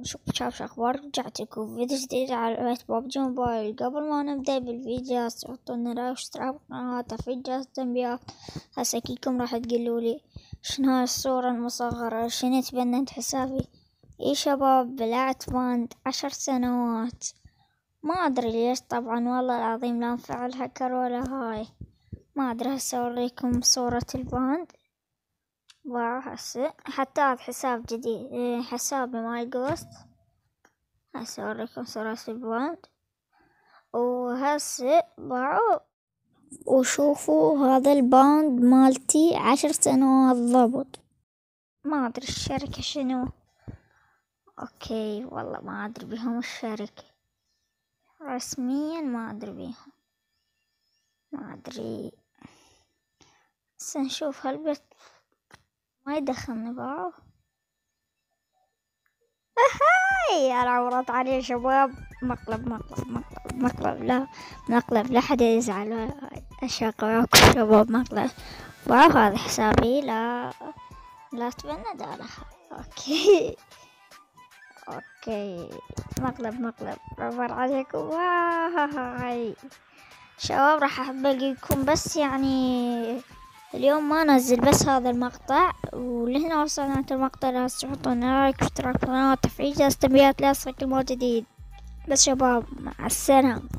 شوف أخبار، رجعت لكم فيديو جديد على لعبة ببجي موبايل. قبل ما نبدأ بالفيديو تحطون لايك واشتراك بالقناة وتفعيل جرس التنبيهات. هسه أكيدكم راح تقولولي شنو هاي الصورة المصغرة، شنو تبنت حسابي؟ اي شباب، بلعت باند 10 سنوات، ما أدري ليش طبعا، والله العظيم لا انفع الهكر ولا هاي، ما أدري. هسه أوريكم صورة الباند. هسه حتى هذا حساب جديد، حسابي ماي جوست. هسه أوريكم صورة الباند، وهسه باعوا. وشوفوا هذا الباند مالتي 10 سنوات ضبط. ما أدري الشركة شنو، أوكي والله ما أدري بهم الشركة رسميا، ما أدري بهم، ما أدري. هسه نشوف هالبيت ما يدخلني باعوا. انا عورت عليه شباب، مقلب لا حد يزعل، اشاق وياكم شباب، مقلب. واو هذا حسابي، لا تبند على اوكي مقلب عبر عليكم. واي شباب، راح بلقيكم بس يعني اليوم ما نزل بس هذا المقطع، ولهنا وصلنا عند المقطع. لا تحطون لايك واشتراك في القناة وتفعيل جرس التنبيهات ليصلك كل ما جديد. بس شباب، مع السلامة.